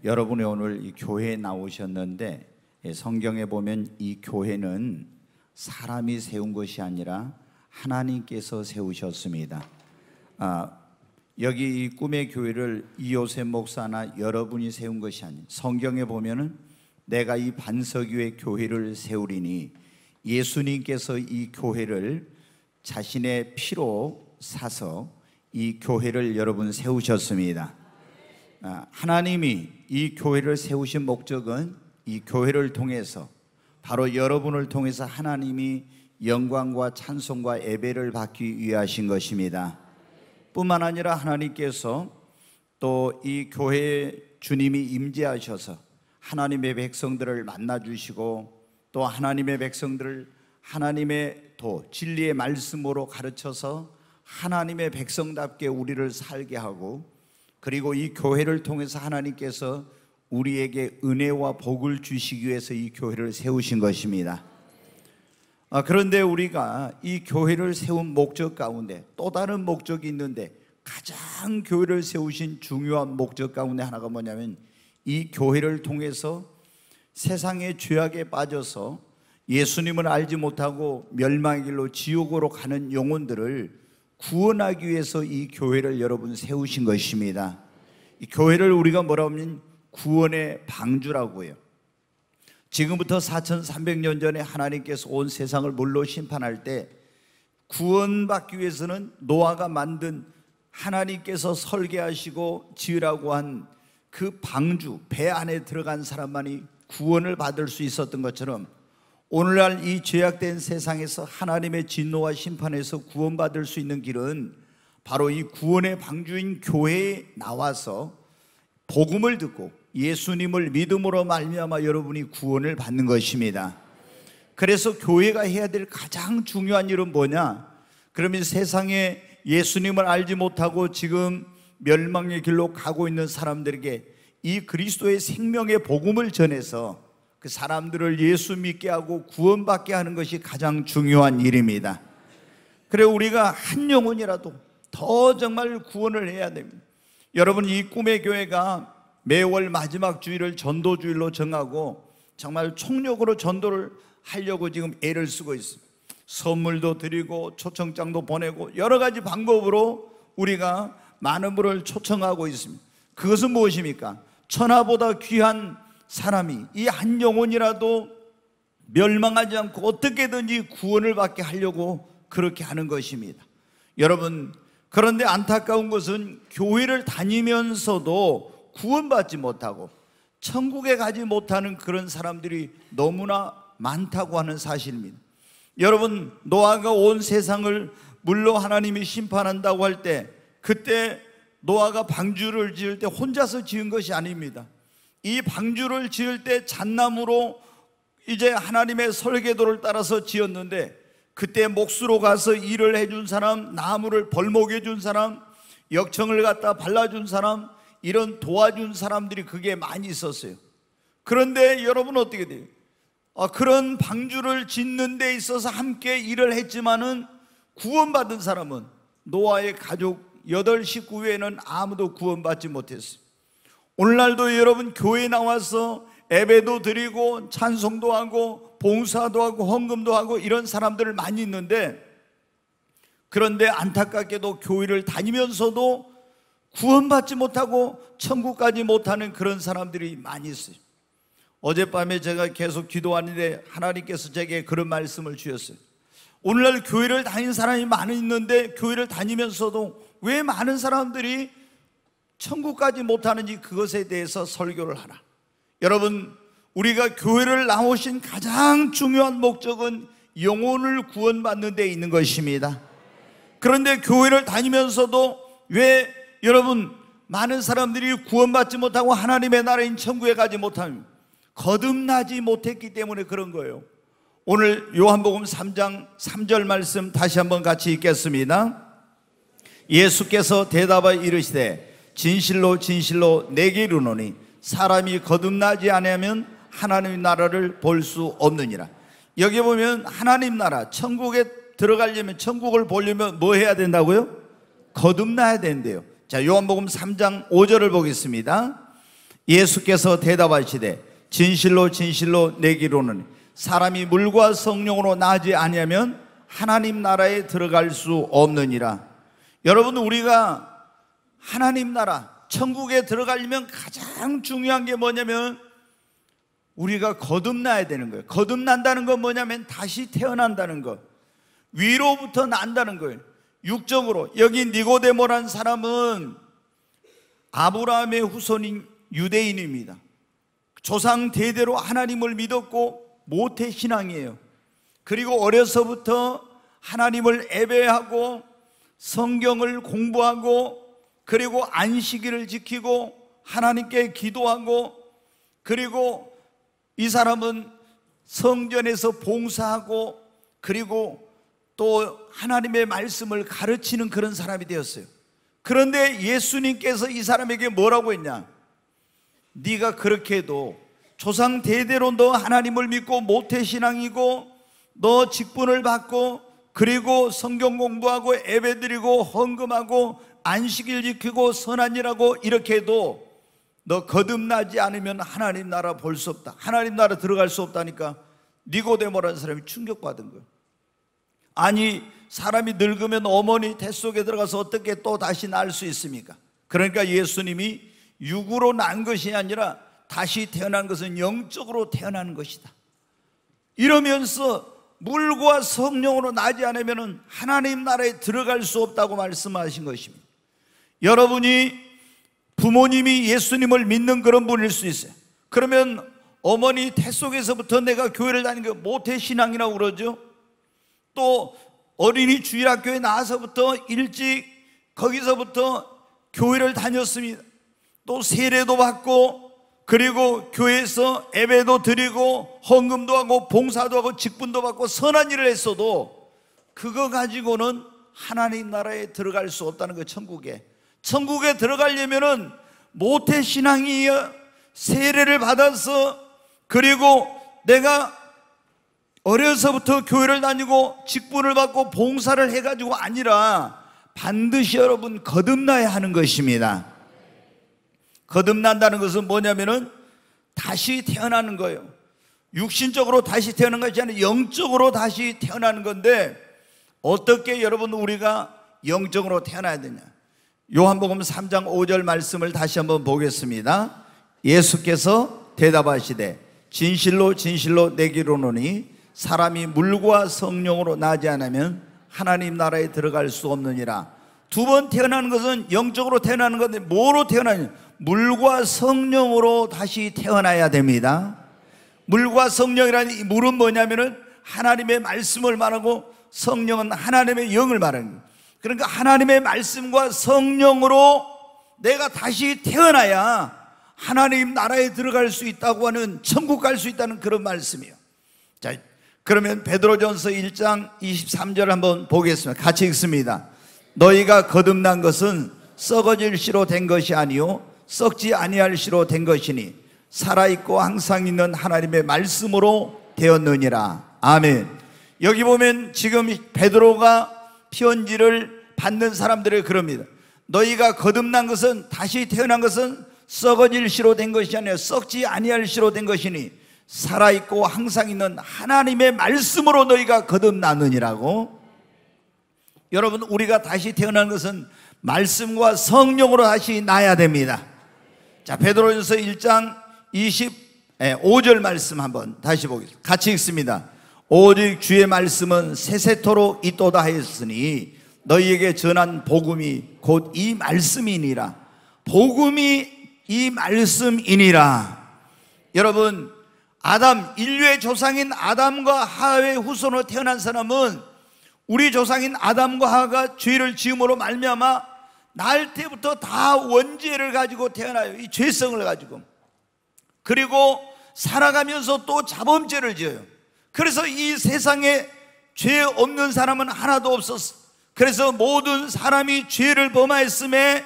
여러분이 오늘 이 교회에 나오셨는데 성경에 보면 이 교회는 사람이 세운 것이 아니라 하나님께서 세우셨습니다. 여기 이 꿈의 교회를 이요셉 목사나 여러분이 세운 것이 아니에요. 성경에 보면은 내가 이 반석 위에 교회를 세우리니 예수님께서 이 교회를 자신의 피로 사서 이 교회를 여러분 세우셨습니다. 하나님이 이 교회를 세우신 목적은 이 교회를 통해서 바로 여러분을 통해서 하나님이 영광과 찬송과 예배를 받기 위해 하신 것입니다. 뿐만 아니라 하나님께서 또 이 교회에 주님이 임재하셔서 하나님의 백성들을 만나주시고 또 하나님의 백성들을 하나님의 도 진리의 말씀으로 가르쳐서 하나님의 백성답게 우리를 살게 하고, 그리고 이 교회를 통해서 하나님께서 우리에게 은혜와 복을 주시기 위해서 이 교회를 세우신 것입니다. 그런데 우리가 이 교회를 세운 목적 가운데 또 다른 목적이 있는데, 가장 교회를 세우신 중요한 목적 가운데 하나가 뭐냐면 이 교회를 통해서 세상의 죄악에 빠져서 예수님을 알지 못하고 멸망의 길로 지옥으로 가는 영혼들을 구원하기 위해서 이 교회를 여러분 세우신 것입니다. 이 교회를 우리가 뭐라고 하면 구원의 방주라고 해요. 지금부터 4300년 전에 하나님께서 온 세상을 물로 심판할 때 구원받기 위해서는 노아가 만든 하나님께서 설계하시고 지으라고 한 그 방주, 배 안에 들어간 사람만이 구원을 받을 수 있었던 것처럼, 오늘날 이 죄악된 세상에서 하나님의 진노와 심판에서 구원받을 수 있는 길은 바로 이 구원의 방주인 교회에 나와서 복음을 듣고 예수님을 믿음으로 말미암아 여러분이 구원을 받는 것입니다. 그래서 교회가 해야 될 가장 중요한 일은 뭐냐? 그러면 세상에 예수님을 알지 못하고 지금 멸망의 길로 가고 있는 사람들에게 이 그리스도의 생명의 복음을 전해서 그 사람들을 예수 믿게 하고 구원받게 하는 것이 가장 중요한 일입니다. 그래 우리가 한 영혼이라도 더 정말 구원을 해야 됩니다. 여러분, 이 꿈의 교회가 매월 마지막 주일을 전도주일로 정하고 정말 총력으로 전도를 하려고 지금 애를 쓰고 있습니다. 선물도 드리고 초청장도 보내고 여러 가지 방법으로 우리가 많은 분을 초청하고 있습니다. 그것은 무엇입니까? 천하보다 귀한 사람이 이 한 영혼이라도 멸망하지 않고 어떻게든지 구원을 받게 하려고 그렇게 하는 것입니다. 여러분, 그런데 안타까운 것은 교회를 다니면서도 구원받지 못하고 천국에 가지 못하는 그런 사람들이 너무나 많다고 하는 사실입니다. 여러분, 노아가 온 세상을 물로 하나님이 심판한다고 할 때, 그때 노아가 방주를 지을 때 혼자서 지은 것이 아닙니다. 이 방주를 지을 때 잣나무로 이제 하나님의 설계도를 따라서 지었는데, 그때 몫으로 가서 일을 해준 사람, 나무를 벌목해 준 사람, 역청을 갖다 발라준 사람, 이런 도와준 사람들이 그게 많이 있었어요. 그런데 여러분 어떻게 돼요? 그런 방주를 짓는 데 있어서 함께 일을 했지만은 구원받은 사람은 노아의 가족 8식구 외에는 아무도 구원받지 못했어요. 오늘날도 여러분 교회에 나와서 예배도 드리고 찬송도 하고 봉사도 하고 헌금도 하고 이런 사람들 많이 있는데, 그런데 안타깝게도 교회를 다니면서도 구원받지 못하고 천국까지 못하는 그런 사람들이 많이 있어요. 어젯밤에 제가 계속 기도하는데 하나님께서 제게 그런 말씀을 주셨어요. 오늘날 교회를 다니는 사람이 많이 있는데 교회를 다니면서도 왜 많은 사람들이 천국까지 못하는지 그것에 대해서 설교를 하라. 여러분, 우리가 교회를 나오신 가장 중요한 목적은 영혼을 구원받는 데 있는 것입니다. 그런데 교회를 다니면서도 왜 여러분 많은 사람들이 구원받지 못하고 하나님의 나라인 천국에 가지 못합니다? 거듭나지 못했기 때문에 그런 거예요. 오늘 요한복음 3장 3절 말씀 다시 한번 같이 읽겠습니다. 예수께서 대답하여 이르시되 진실로 진실로 내게 이르노니 사람이 거듭나지 않으면 하나님의 나라를 볼 수 없느니라. 여기 보면 하나님 나라 천국에 들어가려면, 천국을 보려면 뭐 해야 된다고요? 거듭나야 된대요. 자, 요한복음 3장 5절을 보겠습니다. 예수께서 대답하시되 진실로 진실로 내기로는 사람이 물과 성령으로 나지 아니하면 하나님 나라에 들어갈 수 없느니라. 여러분, 우리가 하나님 나라 천국에 들어가려면 가장 중요한 게 뭐냐면 우리가 거듭나야 되는 거예요. 거듭난다는 건 뭐냐면 다시 태어난다는 것, 위로부터 난다는 거예요. 육적으로. 여기 니고데모라는 사람은 아브라함의 후손인 유대인입니다. 조상 대대로 하나님을 믿었고 모태신앙이에요. 그리고 어려서부터 하나님을 예배하고 성경을 공부하고 그리고 안식일을 지키고 하나님께 기도하고, 그리고 이 사람은 성전에서 봉사하고 그리고 또 하나님의 말씀을 가르치는 그런 사람이 되었어요. 그런데 예수님께서 이 사람에게 뭐라고 했냐? 네가 그렇게 해도 조상 대대로 너 하나님을 믿고 모태신앙이고 너 직분을 받고 그리고 성경 공부하고 예배드리고 헌금하고 안식일 지키고 선한 일하고 이렇게 해도 너 거듭나지 않으면 하나님 나라 볼 수 없다, 하나님 나라 들어갈 수 없다니까 니고데모라는 사람이 충격받은 거예요. 아니, 사람이 늙으면 어머니 뱃 속에 들어가서 어떻게 또 다시 날 수 있습니까? 그러니까 예수님이 육으로 난 것이 아니라 다시 태어난 것은 영적으로 태어나는 것이다. 이러면서 물과 성령으로 나지 않으면 하나님 나라에 들어갈 수 없다고 말씀하신 것입니다. 여러분이 부모님이 예수님을 믿는 그런 분일 수 있어요. 그러면 어머니 태 속에서부터 내가 교회를 다니는 게 모태신앙이라고 그러죠. 또 어린이 주일학교에 나와서부터 일찍 거기서부터 교회를 다녔습니다. 또 세례도 받고 그리고 교회에서 예배도 드리고 헌금도 하고 봉사도 하고 직분도 받고 선한 일을 했어도 그거 가지고는 하나님 나라에 들어갈 수 없다는 거예요. 천국에 들어가려면은 모태신앙이야. 세례를 받아서 그리고 내가 어려서부터 교회를 다니고 직분을 받고 봉사를 해가지고 아니라 반드시 여러분 거듭나야 하는 것입니다. 거듭난다는 것은 뭐냐면은 다시 태어나는 거예요. 육신적으로 다시 태어나는 것이 아니라 영적으로 다시 태어나는 건데, 어떻게 여러분 우리가 영적으로 태어나야 되냐? 요한복음 3장 5절 말씀을 다시 한번 보겠습니다. 예수께서 대답하시되 진실로 진실로 내기로노니 사람이 물과 성령으로 나지 않으면 하나님 나라에 들어갈 수 없느니라. 두 번 태어나는 것은 영적으로 태어나는 건데 뭐로 태어나냐? 물과 성령으로 다시 태어나야 됩니다. 물과 성령이라는 이 물은 뭐냐면은 하나님의 말씀을 말하고 성령은 하나님의 영을 말하는 거예요. 그러니까 하나님의 말씀과 성령으로 내가 다시 태어나야 하나님 나라에 들어갈 수 있다고 하는, 천국 갈 수 있다는 그런 말씀이에요. 자, 그러면 베드로전서 1장 23절 한번 보겠습니다. 같이 읽습니다. 너희가 거듭난 것은 썩어질 씨로 된 것이 아니요 썩지 아니할 씨로 된 것이니 살아있고 항상 있는 하나님의 말씀으로 되었느니라. 아멘. 여기 보면 지금 베드로가 편지를 받는 사람들을 그럽니다. 너희가 거듭난 것은, 다시 태어난 것은 썩어질 씨로 된 것이 아니라 썩지 아니할 씨로 된 것이니 살아있고 항상 있는 하나님의 말씀으로 너희가 거듭났느니라고. 여러분, 우리가 다시 태어난 것은 말씀과 성령으로 다시 나야 됩니다. 자, 베드로전서 1장 25절 말씀 한번 다시 보겠습니다. 같이 읽습니다. 오직 주의 말씀은 세세토록 있도다 하였으니 너희에게 전한 복음이 곧 이 말씀이니라. 복음이 이 말씀이니라. 여러분, 인류의 조상인 아담과 하와의 후손으로 태어난 사람은 우리 조상인 아담과 하와가 죄를 지음으로 말미암아 날 때부터 다 원죄를 가지고 태어나요. 이 죄성을 가지고. 그리고 살아가면서 또 자범죄를 지어요. 그래서 이 세상에 죄 없는 사람은 하나도 없었어. 그래서 모든 사람이 죄를 범하였음에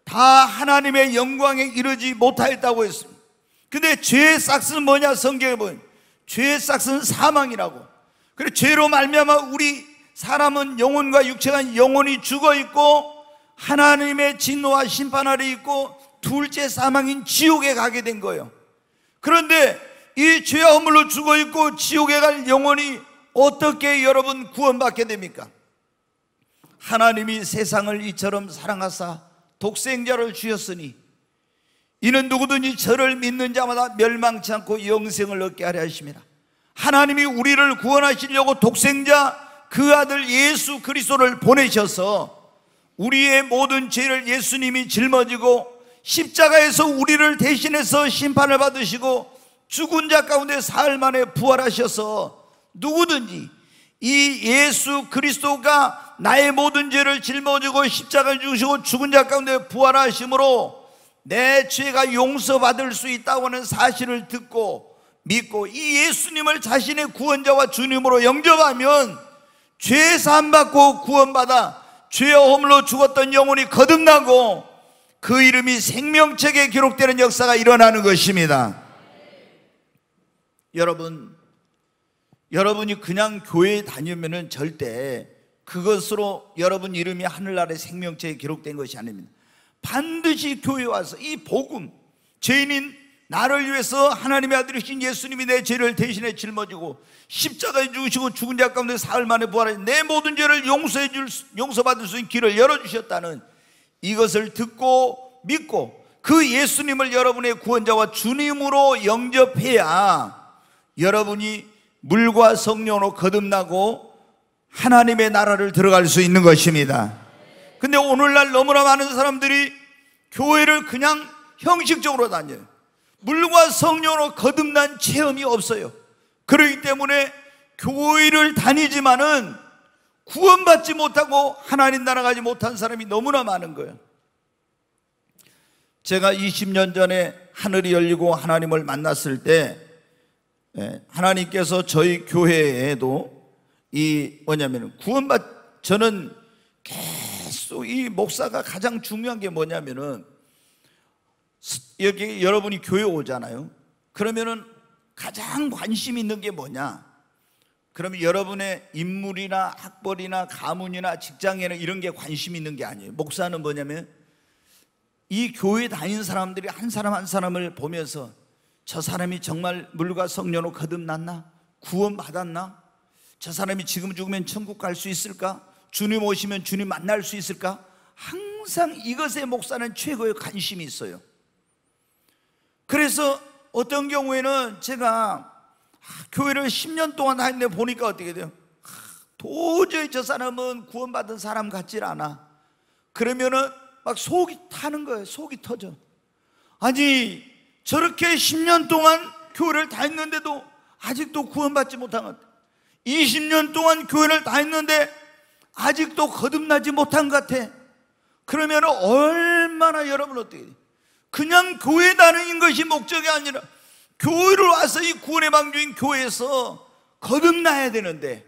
다 하나님의 영광에 이르지 못하였다고 했습니다. 근데 죄의 싹스는 뭐냐? 성경에 보면 죄의 싹스는 사망이라고. 그래서 죄로 말미암아 우리 사람은 영혼과 육체가 영혼이 죽어 있고 하나님의 진노와 심판 아래 있고 둘째 사망인 지옥에 가게 된 거예요. 그런데 이 죄와 허물로 죽어 있고 지옥에 갈 영혼이 어떻게 여러분 구원받게 됩니까? 하나님이 세상을 이처럼 사랑하사 독생자를 주셨으니 이는 누구든지 저를 믿는 자마다 멸망치 않고 영생을 얻게 하려 하심이라. 하나님이 우리를 구원하시려고 독생자 그 아들 예수 그리스도를 보내셔서 우리의 모든 죄를 예수님이 짊어지고 십자가에서 우리를 대신해서 심판을 받으시고 죽은 자 가운데 사흘 만에 부활하셔서 누구든지 이 예수 그리스도가 나의 모든 죄를 짊어지고 십자가에 죽으시고 죽은 자 가운데 부활하심으로 내 죄가 용서받을 수 있다고 하는 사실을 듣고 믿고 이 예수님을 자신의 구원자와 주님으로 영접하면 죄 사함받고 구원받아 죄와 허물로 죽었던 영혼이 거듭나고 그 이름이 생명책에 기록되는 역사가 일어나는 것입니다. 여러분이 그냥 교회에 다니면 절대 그것으로 여러분 이름이 하늘나라의 생명책에 기록된 것이 아닙니다. 반드시 교회에 와서 이 복음, 죄인인 나를 위해서 하나님의 아들이신 예수님이 내 죄를 대신해 짊어지고 십자가에 죽으시고 죽은 자 가운데 사흘 만에 부활하신 내 모든 죄를 용서받을 수 있는 길을 열어주셨다는 이것을 듣고 믿고 그 예수님을 여러분의 구원자와 주님으로 영접해야 여러분이 물과 성령으로 거듭나고 하나님의 나라를 들어갈 수 있는 것입니다. 근데 오늘날 너무나 많은 사람들이 교회를 그냥 형식적으로 다녀요. 물과 성령으로 거듭난 체험이 없어요. 그렇기 때문에 교회를 다니지만은 구원받지 못하고 하나님 나라 가지 못한 사람이 너무나 많은 거예요. 제가 20년 전에 하늘이 열리고 하나님을 만났을 때 하나님께서 저희 교회에도 저는 계속 이 목사가 가장 중요한 게 뭐냐면은 여기 여러분이 교회 오잖아요. 그러면은 가장 관심 있는 게 뭐냐? 그러면 여러분의 인물이나 학벌이나 가문이나 직장이나 이런 게 관심 있는 게 아니에요. 목사는 뭐냐면 이 교회 다니는 사람들이 한 사람 한 사람을 보면서 저 사람이 정말 물과 성령으로 거듭났나? 구원받았나? 저 사람이 지금 죽으면 천국 갈 수 있을까? 주님 오시면 주님 만날 수 있을까? 항상 이것에 목사는 최고의 관심이 있어요. 그래서 어떤 경우에는 제가 교회를 10년 동안 다니는데 보니까 어떻게 돼요? 도저히 저 사람은 구원받은 사람 같질 않아. 그러면은 막 속이 타는 거예요. 속이 터져. 아니 저렇게 10년 동안 교회를 다녔는데도 아직도 구원받지 못한 것 같아. 20년 동안 교회를 다녔는데 아직도 거듭나지 못한 것 같아. 그러면 얼마나 여러분 어떻게 돼요? 그냥 교회 다니는 것이 목적이 아니라 교회를 와서 이 구원의 방주인 교회에서 거듭나야 되는데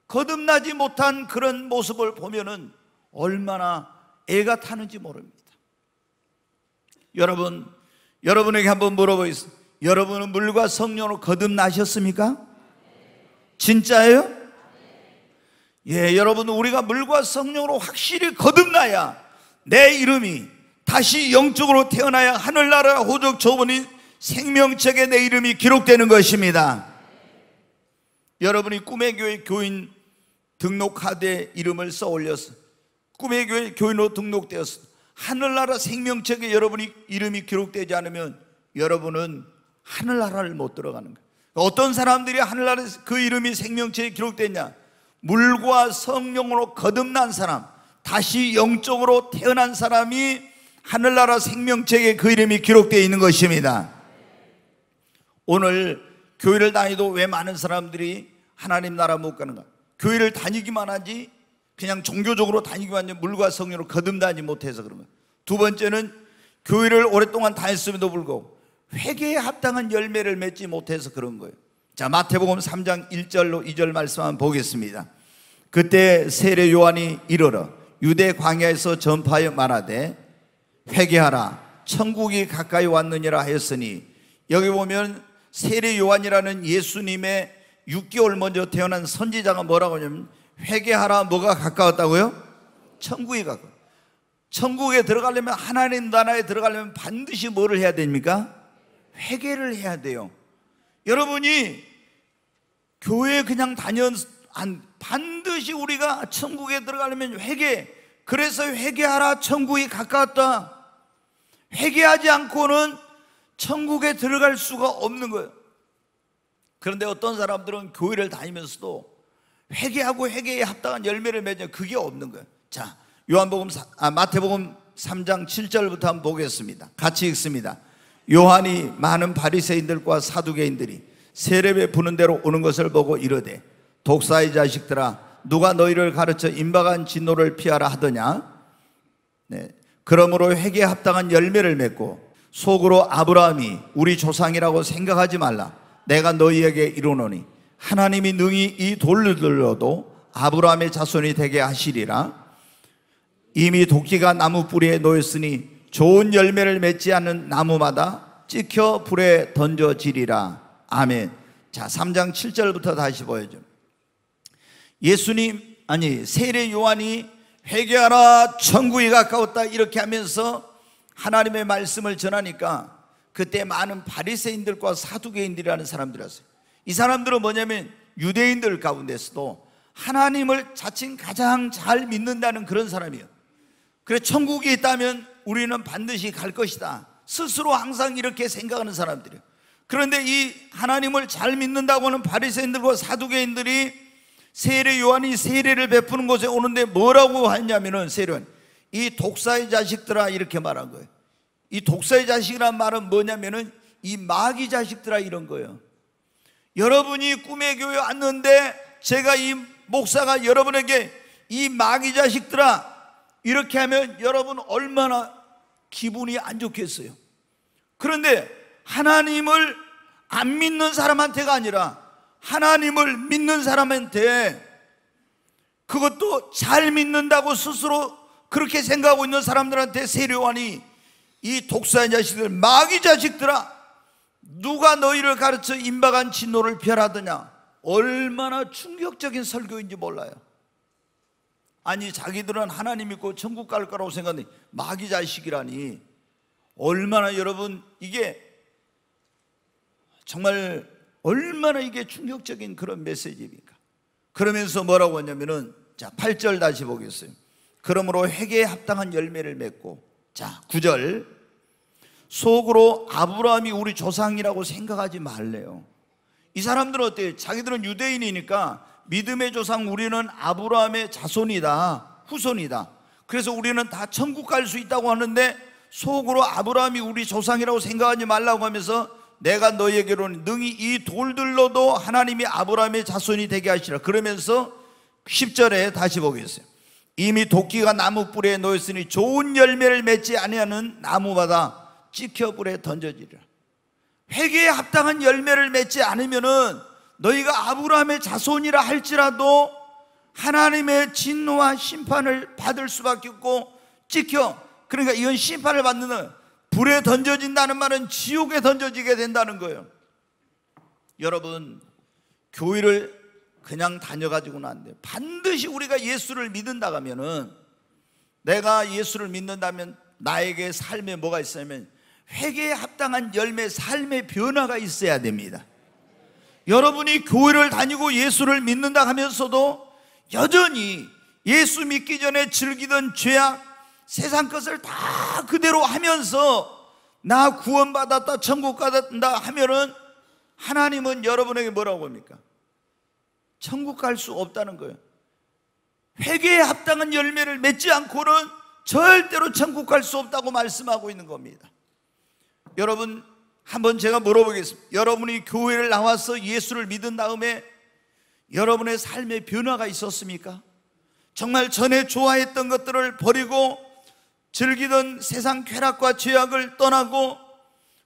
거듭나지 못한 그런 모습을 보면은 얼마나 애가 타는지 모릅니다. 여러분에게 한번 물어보겠습니다. 여러분은 물과 성령으로 거듭나셨습니까? 진짜예요? 예, 여러분 우리가 물과 성령으로 확실히 거듭나야 내 이름이 다시 영적으로 태어나야 하늘나라 호적 저번인 생명책에 내 이름이 기록되는 것입니다. 여러분이 꿈의 교회 교인 등록 카드에 이름을 써 올려서 꿈의 교회 교인으로 등록되어서 하늘나라 생명책에 여러분이 이름이 기록되지 않으면 여러분은 하늘나라를 못 들어가는 거예요. 어떤 사람들이 하늘나라 그 이름이 생명책에 기록됐냐? 물과 성령으로 거듭난 사람, 다시 영적으로 태어난 사람이 하늘나라 생명책에 그 이름이 기록되어 있는 것입니다. 오늘 교회를 다니도 왜 많은 사람들이 하나님 나라 못 가는가? 교회를 다니기만 하지 그냥 종교적으로 다니기만 하지 물과 성령으로 거듭나지 못해서 그런 거예요. 두 번째는 교회를 오랫동안 다녔음에도 불구하고 회개에 합당한 열매를 맺지 못해서 그런 거예요. 자, 마태복음 3장 1절로 2절 말씀 한번 보겠습니다. 그때 세례 요한이 이르러 유대 광야에서 전파하여 말하되 회개하라 천국이 가까이 왔느니라 하였으니, 여기 보면 세례 요한이라는 예수님의 6개월 먼저 태어난 선지자가 뭐라고 하냐면 회개하라 뭐가 가까웠다고요? 천국이 가까워. 천국에 들어가려면, 하나님 나라에 들어가려면 반드시 뭐를 해야 됩니까? 회개를 해야 돼요. 여러분이 교회 그냥 반드시 우리가 천국에 들어가려면 회개. 그래서 회개하라, 천국이 가까웠다. 회개하지 않고는 천국에 들어갈 수가 없는 거예요. 그런데 어떤 사람들은 교회를 다니면서도 회개하고 회개에 합당한 열매를 맺는, 그게 없는 거예요. 자, 마태복음 3장 7절부터 한번 보겠습니다. 같이 읽습니다. 요한이 많은 바리새인들과 사두개인들이 세례배 부는 대로 오는 것을 보고 이르되, 독사의 자식들아, 누가 너희를 가르쳐 임박한 진노를 피하라 하더냐? 네. 그러므로 회개에 합당한 열매를 맺고 속으로 아브라함이 우리 조상이라고 생각하지 말라. 내가 너희에게 이르노니 하나님이 능히 이 돌들로도 아브라함의 자손이 되게 하시리라. 이미 도끼가 나무 뿌리에 놓였으니 좋은 열매를 맺지 않는 나무마다 찍혀 불에 던져지리라. 아멘. 자, 3장 7절부터 다시 보여줘. 세례 요한이 회개하라, 천국이 가까웠다, 이렇게 하면서 하나님의 말씀을 전하니까 그때 많은 바리새인들과 사두개인들이라는 사람들이 왔어요. 이 사람들은 뭐냐면 유대인들 가운데서도 하나님을 자칭 가장 잘 믿는다는 그런 사람이에요. 그래, 천국이 있다면 우리는 반드시 갈 것이다, 스스로 항상 이렇게 생각하는 사람들이에요. 그런데 이 하나님을 잘 믿는다고 하는 바리새인들과 사두개인들이 세례 요한이 세례를 베푸는 곳에 오는데 뭐라고 했냐면은, 세례는 이 독사의 자식들아, 이렇게 말한 거예요. 이 독사의 자식이란 말은 뭐냐면은 이 마귀 자식들아, 이런 거예요. 여러분이 꿈의 교회 왔는데 제가 이 목사가 여러분에게 이 마귀 자식들아 이렇게 하면 여러분 얼마나 기분이 안 좋겠어요. 그런데 하나님을 안 믿는 사람한테가 아니라 하나님을 믿는 사람한테, 그것도 잘 믿는다고 스스로 그렇게 생각하고 있는 사람들한테 세례 요한이 이 독사의 자식들, 마귀 자식들아, 누가 너희를 가르쳐 임박한 진노를 피하라더냐. 얼마나 충격적인 설교인지 몰라요. 아니, 자기들은 하나님 믿고 천국 갈 거라고 생각하는데 마귀 자식이라니. 얼마나, 여러분, 이게 정말 얼마나 이게 충격적인 그런 메시지입니까? 그러면서 뭐라고 하냐면은, 자, 8절 다시 보겠어요. 그러므로 회개에 합당한 열매를 맺고, 자, 9절, 속으로 아브라함이 우리 조상이라고 생각하지 말래요. 이 사람들은 어때요? 자기들은 유대인이니까 믿음의 조상, 우리는 아브라함의 자손이다, 후손이다. 그래서 우리는 다 천국 갈 수 있다고 하는데 속으로 아브라함이 우리 조상이라고 생각하지 말라고 하면서, 내가 너희에게로는 능히 이 돌들로도 하나님이 아브라함의 자손이 되게 하시라. 그러면서 10절에 다시 보겠어요. 이미 도끼가 나무 뿌리에 놓였으니 좋은 열매를 맺지 아니하는 나무마다 찍혀 불에 던져지리라. 회개에 합당한 열매를 맺지 않으면은 너희가 아브라함의 자손이라 할지라도 하나님의 진노와 심판을 받을 수밖에 없고, 찍혀, 그러니까 이건 심판을 받는, 불에 던져진다는 말은 지옥에 던져지게 된다는 거예요. 여러분, 교회를 그냥 다녀가지고는 안 돼요. 반드시 우리가 예수를 믿는다 하면은, 내가 예수를 믿는다면 나에게 삶에 뭐가 있으면 회개에 합당한 열매, 삶의 변화가 있어야 됩니다. 여러분이 교회를 다니고 예수를 믿는다 하면서도 여전히 예수 믿기 전에 즐기던 죄악, 세상 것을 다 그대로 하면서 나 구원받았다, 천국 가다 하면은 하나님은 여러분에게 뭐라고 합니까? 천국 갈 수 없다는 거예요. 회개에 합당한 열매를 맺지 않고는 절대로 천국 갈 수 없다고 말씀하고 있는 겁니다. 여러분, 한번 제가 물어보겠습니다. 여러분이 교회를 나와서 예수를 믿은 다음에 여러분의 삶의 변화가 있었습니까? 정말 전에 좋아했던 것들을 버리고 즐기던 세상 쾌락과 죄악을 떠나고,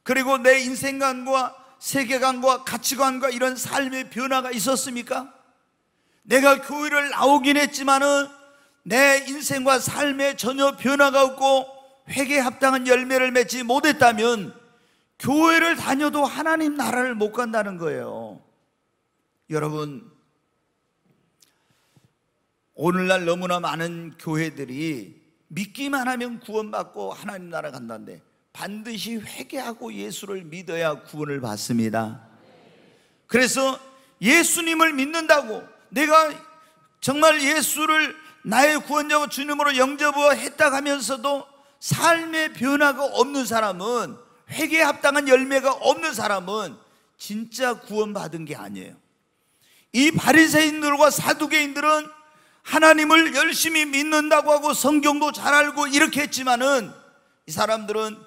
그리고 내 인생관과 세계관과 가치관과 이런 삶의 변화가 있었습니까? 내가 교회를 나오긴 했지만은 내 인생과 삶에 전혀 변화가 없고 회개에 합당한 열매를 맺지 못했다면 교회를 다녀도 하나님 나라를 못 간다는 거예요. 여러분, 오늘날 너무나 많은 교회들이 믿기만 하면 구원받고 하나님 나라 간다는데 반드시 회개하고 예수를 믿어야 구원을 받습니다. 그래서 예수님을 믿는다고 내가 정말 예수를 나의 구원자와 주님으로 영접했다 하면서도 삶의 변화가 없는 사람은, 회개에 합당한 열매가 없는 사람은 진짜 구원받은 게 아니에요. 이 바리새인들과 사두개인들은 하나님을 열심히 믿는다고 하고 성경도 잘 알고 이렇게 했지만은 이 사람들은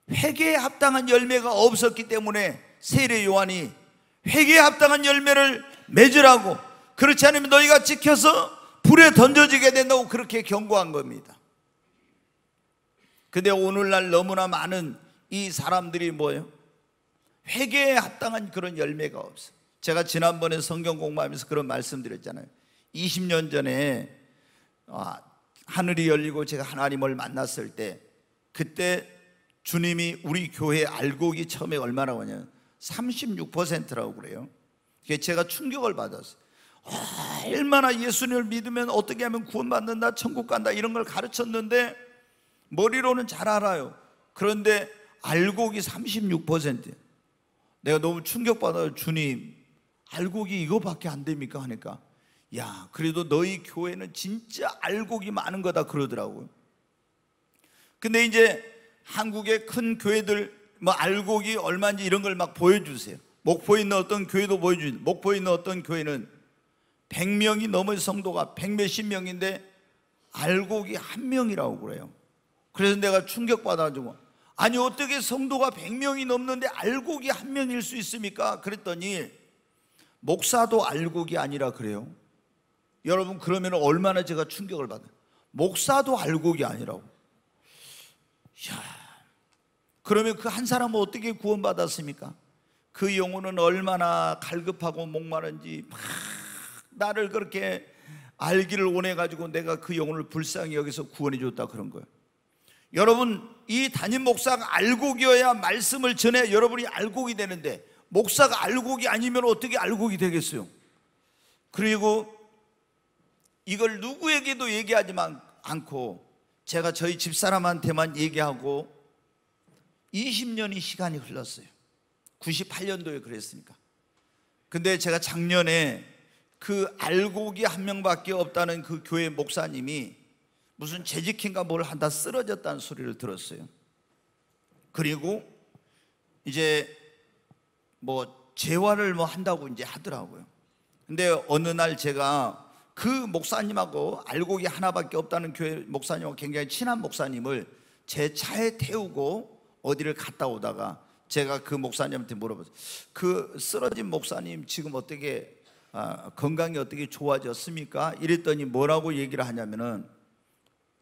회개에 합당한 열매가 없었기 때문에 세례 요한이 회개에 합당한 열매를 맺으라고, 그렇지 않으면 너희가 찍혀서 불에 던져지게 된다고 그렇게 경고한 겁니다. 근데 오늘날 너무나 많은 이 사람들이 뭐예요? 회개에 합당한 그런 열매가 없어. 제가 지난번에 성경 공부하면서 그런 말씀드렸잖아요. 20년 전에 하늘이 열리고 제가 하나님을 만났을 때, 그때 주님이 우리 교회 알곡이 처음에 얼마라고 하냐면 36%라고 그래요. 제가 충격을 받았어요. 얼마나 예수님을 믿으면 어떻게 하면 구원받는다, 천국 간다 이런 걸 가르쳤는데 머리로는 잘 알아요. 그런데 알곡이 36%예요. 내가 너무 충격받아요. 주님, 알곡이 이거밖에 안 됩니까? 하니까 야, 그래도 너희 교회는 진짜 알곡이 많은 거다 그러더라고요. 근데 이제 한국의 큰 교회들 뭐 알곡이 얼마인지 이런 걸 막 보여주세요. 목포에 있는 어떤 교회도 보여주세요. 목포에 있는 어떤 교회는 100명이 넘은 성도가 100몇십 명인데 알곡이 1명이라고 그래요. 그래서 내가 충격받아가지고, 아니 어떻게 성도가 100명이 넘는데 알곡이 1명일 수 있습니까? 그랬더니 목사도 알곡이 아니라 그래요. 여러분, 그러면 얼마나 제가 충격을 받아요. 목사도 알곡이 아니라고. 야, 그러면 그 한 사람은 어떻게 구원받았습니까? 그 영혼은 얼마나 갈급하고 목마른지 막 나를 그렇게 알기를 원해가지고 내가 그 영혼을 불쌍히 여기서 구원해 줬다 그런 거예요. 여러분, 이 담임 목사가 알곡이어야 말씀을 전해 여러분이 알곡이 되는데, 목사가 알곡이 아니면 어떻게 알곡이 되겠어요? 그리고 이걸 누구에게도 얘기하지 않고 제가 저희 집사람한테만 얘기하고 20년이 시간이 흘렀어요. 98년도에 그랬으니까. 근데 제가 작년에 그 알곡이 1명밖에 없다는 그 교회 목사님이 무슨 재직인가 뭘 한다 쓰러졌다는 소리를 들었어요. 그리고 이제 뭐 재활을 뭐 한다고 이제 하더라고요. 근데 어느 날 제가 그 목사님하고 알곡이 하나밖에 없다는 교회 목사님하고 굉장히 친한 목사님을 제 차에 태우고 어디를 갔다 오다가 제가 그 목사님한테 물어봤어요. 그 쓰러진 목사님 지금 어떻게 건강이 어떻게 좋아졌습니까? 이랬더니 뭐라고 얘기를 하냐면은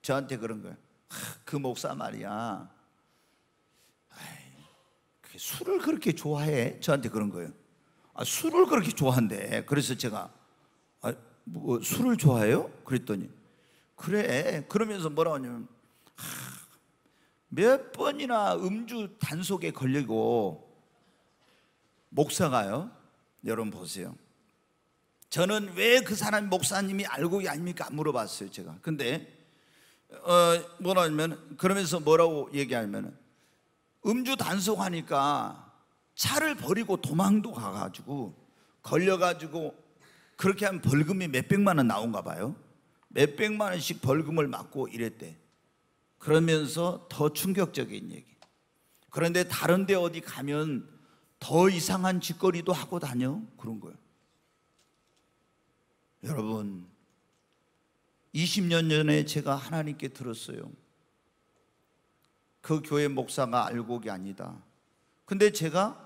저한테 그런 거예요. 그 목사 말이야, 술을 그렇게 좋아해? 저한테 그런 거예요. 술을 그렇게 좋아한대. 그래서 제가 뭐 술을 좋아해요? 그랬더니 그래. 그러면서 뭐라고 하냐면 몇 번이나 음주 단속에 걸리고 목사가요. 여러분 보세요. 저는 왜 그 사람이 목사님이 알곡이 아닙니까? 안 물어봤어요 제가. 근데 뭐라면 그러면서 뭐라고 얘기하냐면 음주 단속하니까 차를 버리고 도망도 가가지고 걸려가지고 그렇게 하면 벌금이 몇백만 원 나온가 봐요. 몇백만 원씩 벌금을 맞고 이랬대. 그러면서 더 충격적인 얘기. 그런데 다른 데 어디 가면 더 이상한 짓거리도 하고 다녀? 그런 거예요. 여러분, 20년 전에 제가 하나님께 들었어요. 그 교회 목사가 알곡이 아니다. 근데 제가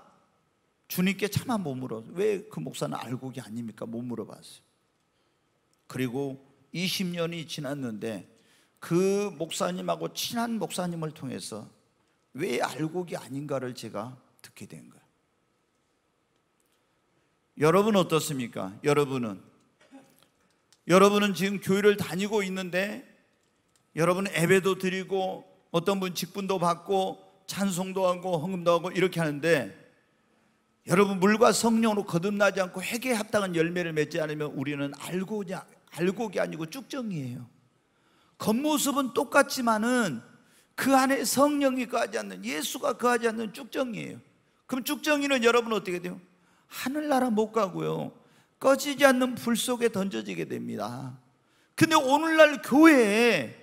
주님께 차마 못 물어봤어요. 왜 그 목사는 알곡이 아닙니까? 못 물어봤어요. 그리고 20년이 지났는데 그 목사님하고 친한 목사님을 통해서 왜 알곡이 아닌가를 제가 듣게 된 거예요. 여러분 어떻습니까? 여러분은 지금 교회를 다니고 있는데 여러분은 예배도 드리고 어떤 분 직분도 받고 찬송도 하고 헌금도 하고 이렇게 하는데 여러분 물과 성령으로 거듭나지 않고 회개에 합당한 열매를 맺지 않으면 우리는 알곡이 아니고 쭉정이에요. 겉모습은 똑같지만은 그 안에 성령이 거하지 않는, 예수가 거하지 않는 쭉정이에요. 그럼 쭉정이는 여러분 어떻게 돼요? 하늘나라 못 가고요, 꺼지지 않는 불 속에 던져지게 됩니다. 근데 오늘날 교회에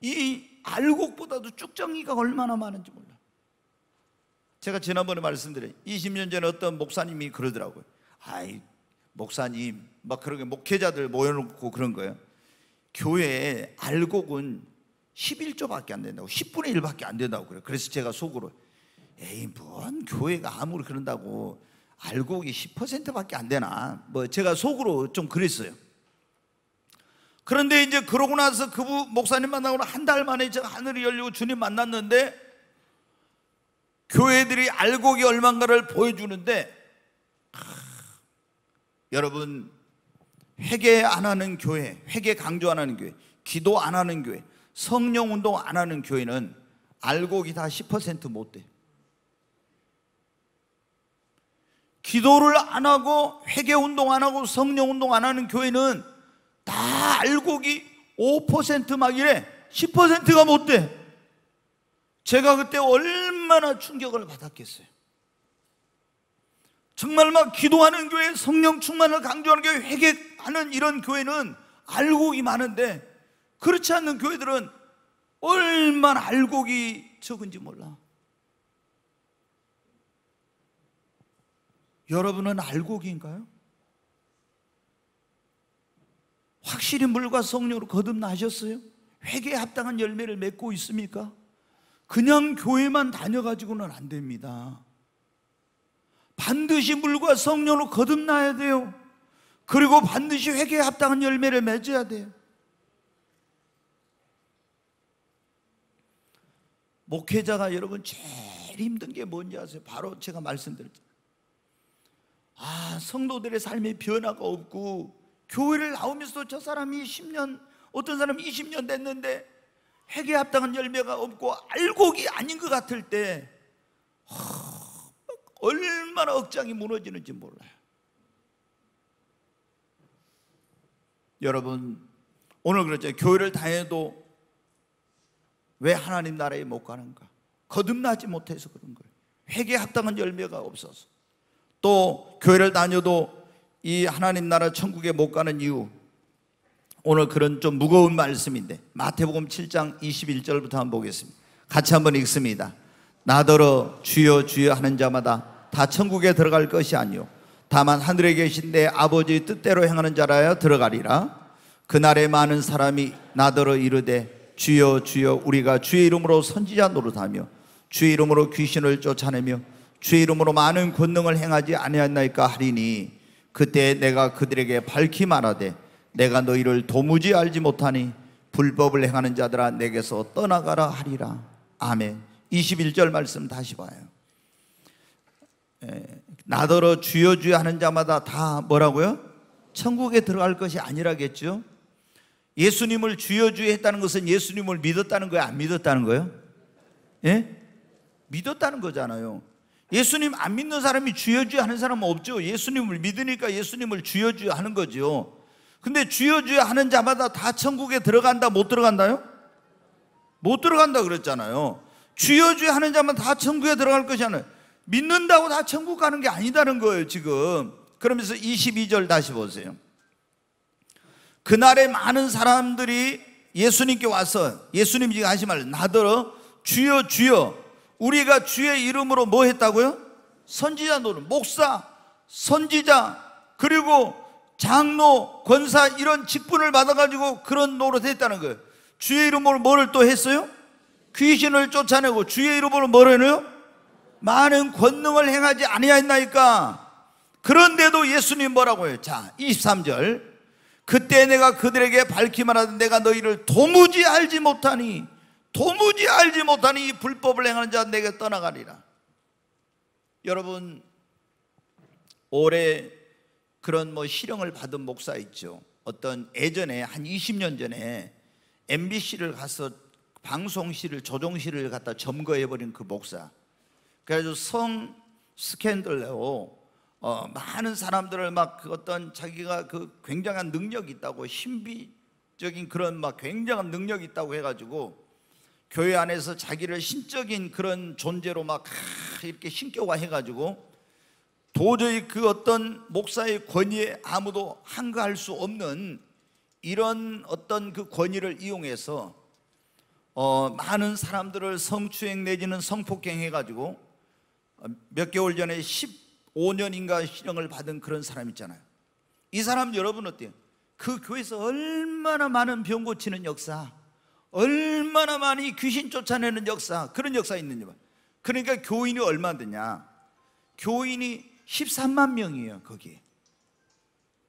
이 알곡보다도 쭉정이가 얼마나 많은지 몰라. 제가 지난번에 말씀드린 20년 전에 어떤 목사님이 그러더라고요. 아이 목사님 막 그런 게 목회자들 모여놓고 그런 거예요. 교회에 알곡은 11조밖에 안 된다고, 10분의 1밖에 안 된다고 그래요. 그래서 제가 속으로 에이 뭔 교회가 아무리 그런다고 알곡이 10%밖에 안 되나, 뭐 제가 속으로 좀 그랬어요. 그런데 이제 그러고 나서 그 목사님 만나고 한 달 만에 제가 하늘이 열리고 주님 만났는데, 교회들이 알곡이 얼마인가를 보여주는데, 여러분 회개 안 하는 교회, 회개 강조 안 하는 교회, 기도 안 하는 교회, 성령 운동 안 하는 교회는 알곡이 다 10% 못 돼. 기도를 안 하고 회개 운동 안 하고 성령 운동 안 하는 교회는 다 알곡이 5% 막 이래. 10%가 못 돼. 제가 그때 얼마나 충격을 받았겠어요. 정말 막 기도하는 교회, 성령 충만을 강조하는 교회, 회개하는 이런 교회는 알곡이 많은데, 그렇지 않는 교회들은 얼마나 알곡이 적은지 몰라. 여러분은 알곡인가요? 확실히 물과 성령으로 거듭나셨어요? 회개에 합당한 열매를 맺고 있습니까? 그냥 교회만 다녀가지고는 안 됩니다. 반드시 물과 성령으로 거듭나야 돼요. 그리고 반드시 회개에 합당한 열매를 맺어야 돼요. 목회자가 여러분 제일 힘든 게 뭔지 아세요? 바로 제가 말씀드렸잖아요. 성도들의 삶에 변화가 없고, 교회를 나오면서도 저 사람이 10년, 어떤 사람이 20년 됐는데 회개에 합당한 열매가 없고 알곡이 아닌 것 같을 때 얼마나 억장이 무너지는지 몰라요. 여러분 오늘 그렇죠. 교회를 다녀도 왜 하나님 나라에 못 가는가? 거듭나지 못해서 그런 거예요. 회개에 합당한 열매가 없어서. 또 교회를 다녀도 이 하나님 나라 천국에 못 가는 이유, 오늘 그런 좀 무거운 말씀인데 마태복음 7장 21절부터 한번 보겠습니다. 같이 한번 읽습니다. 나더러 주여 주여 하는 자마다 다 천국에 들어갈 것이 아니요 다만 하늘에 계신 내 아버지의 뜻대로 행하는 자라야 들어가리라. 그날에 많은 사람이 나더러 이르되 주여 주여 우리가 주의 이름으로 선지자 노릇하며 주의 이름으로 귀신을 쫓아내며 주의 이름으로 많은 권능을 행하지 아니하나이까 하리니, 그때 내가 그들에게 밝히 말하되 내가 너희를 도무지 알지 못하니 불법을 행하는 자들아 내게서 떠나가라 하리라. 아멘. 21절 말씀 다시 봐요. 나더러 주여 주여 하는 자마다 다 뭐라고요? 천국에 들어갈 것이 아니라겠죠. 예수님을 주여 주여 했다는 것은 예수님을 믿었다는 거예요? 안 믿었다는 거예요? 예? 믿었다는 거잖아요. 예수님 안 믿는 사람이 주여 주여 하는 사람은 없죠. 예수님을 믿으니까 예수님을 주여 주여 하는 거죠. 근데 주여 주여 하는 자마다 다 천국에 들어간다, 못 들어간다요? 못 들어간다 그랬잖아요. 주여 주여 하는 자마다 다 천국에 들어갈 것이 아니라, 믿는다고 다 천국 가는 게 아니다는 거예요 지금. 그러면서 22절 다시 보세요. 그날에 많은 사람들이 예수님께 와서, 예수님이 지금 하신 말, 나더러 주여 주여 우리가 주의 이름으로 뭐 했다고요? 선지자 노릇, 목사, 선지자, 그리고 장로, 권사 이런 직분을 받아가지고 그런 노릇 했다는 거예요. 주의 이름으로 뭐를 또 했어요? 귀신을 쫓아내고 주의 이름으로 뭘 해요? 많은 권능을 행하지 아니하였나이까. 그런데도 예수님 뭐라고 해요? 자 23절, 그때 내가 그들에게 밝히 말하되 내가 너희를 도무지 알지 못하니, 도무지 알지 못하니 이 불법을 행하는 자 내게 떠나가리라. 여러분 올해 그런 실형을 받은 목사 있죠. 어떤 예전에 한 20년 전에 MBC를 가서 방송실을, 조종실을 갖다 점거해버린 그 목사. 그래가지고 성 스캔들로 많은 사람들을 막 그 어떤 자기가 그 굉장한 능력이 있다고, 신비적인 그런 막 굉장한 능력이 있다고 해가지고 교회 안에서 자기를 신적인 그런 존재로 막 이렇게 신격화 해가지고 도저히 그 어떤 목사의 권위에 아무도 항거할 수 없는 이런 어떤 그 권위를 이용해서 많은 사람들을 성추행 내지는 성폭행 해가지고 몇 개월 전에 15년인가 실형을 받은 그런 사람 있잖아요. 이 사람 여러분 어때요? 그 교회에서 얼마나 많은 병 고치는 역사, 얼마나 많이 귀신 쫓아내는 역사, 그런 역사 있는지 봐. 그러니까 교인이 얼마 되냐? 교인이 13만 명이에요 거기에.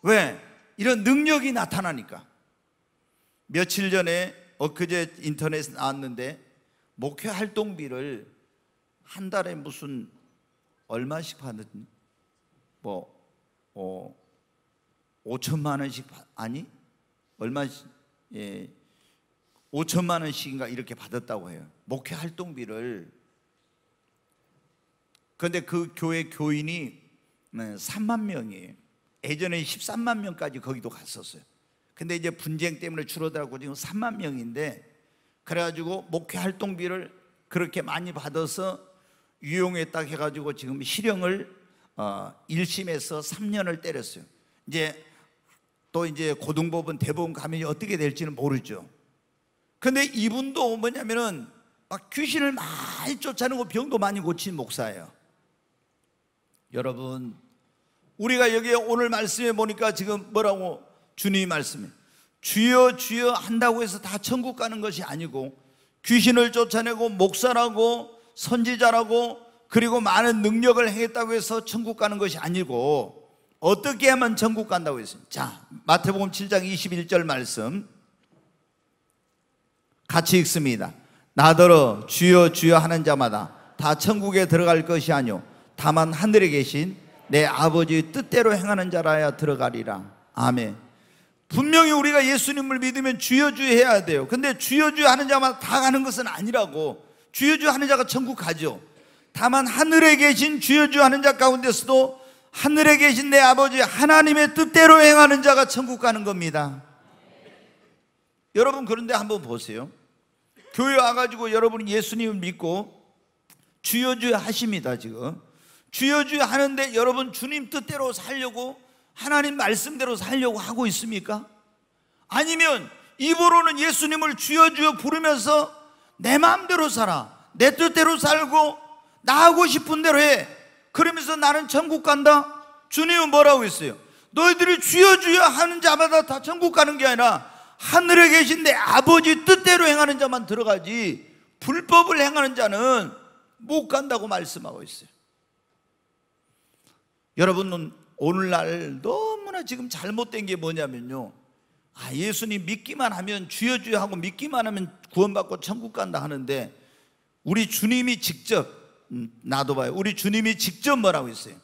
왜? 이런 능력이 나타나니까. 며칠 전에 엊그제 인터넷에 나왔는데 목회 활동비를 한 달에 무슨 얼마씩 받는, 5천만 원씩 아니 얼마씩, 5천만 원씩인가 이렇게 받았다고 해요, 목회 활동비를. 그런데 그 교회 교인이 3만 명이에요. 예전에 13만 명까지 거기도 갔었어요. 근데 이제 분쟁 때문에 줄어들고 지금 3만 명인데, 그래가지고 목회 활동비를 그렇게 많이 받아서 유용했다 해가지고 지금 실형을 1심에서 3년을 때렸어요. 이제 또 이제 고등법원, 대법원 가면 어떻게 될지는 모르죠. 근데 이분도 뭐냐면은 막 귀신을 많이 쫓아내고 병도 많이 고친 목사예요. 여러분, 우리가 여기 오늘 말씀에 보니까 지금 뭐라고 주님이 말씀해, 주여 주여 한다고 해서 다 천국 가는 것이 아니고, 귀신을 쫓아내고 목사라고 선지자라고 그리고 많은 능력을 행했다고 해서 천국 가는 것이 아니고, 어떻게 하면 천국 간다고 했어요? 자, 마태복음 7장 21절 말씀 같이 읽습니다. 나더러 주여 주여 하는 자마다 다 천국에 들어갈 것이 아니오 다만 하늘에 계신 내 아버지의 뜻대로 행하는 자라야 들어가리라. 아멘. 분명히 우리가 예수님을 믿으면 주여 주여 해야 돼요. 근데 주여 주여 하는 자마다 다 가는 것은 아니라고. 주여 주여 하는 자가 천국 가죠. 다만 하늘에 계신 주여 주여 하는 자 가운데서도 하늘에 계신 내 아버지 하나님의 뜻대로 행하는 자가 천국 가는 겁니다. 여러분, 그런데 한번 보세요. 교회 와가지고 여러분이 예수님을 믿고 주여 주여 하십니다. 지금 주여 주여 하는데 여러분 주님 뜻대로 살려고, 하나님 말씀대로 살려고 하고 있습니까? 아니면 입으로는 예수님을 주여 주여 부르면서 내 마음대로 살아, 내 뜻대로 살고 나 하고 싶은 대로 해, 그러면서 나는 천국 간다? 주님은 뭐라고 했어요? 너희들이 주여 주여 하는 자마다 다 천국 가는 게 아니라 하늘에 계신 내 아버지 뜻대로 행하는 자만 들어가지 불법을 행하는 자는 못 간다고 말씀하고 있어요. 여러분은 오늘날 너무나 지금 잘못된 게 뭐냐면요, 예수님 믿기만 하면, 주여 주여 하고 믿기만 하면 구원받고 천국 간다 하는데, 우리 주님이 직접, 나도 봐요, 우리 주님이 직접 뭐라고 했어요?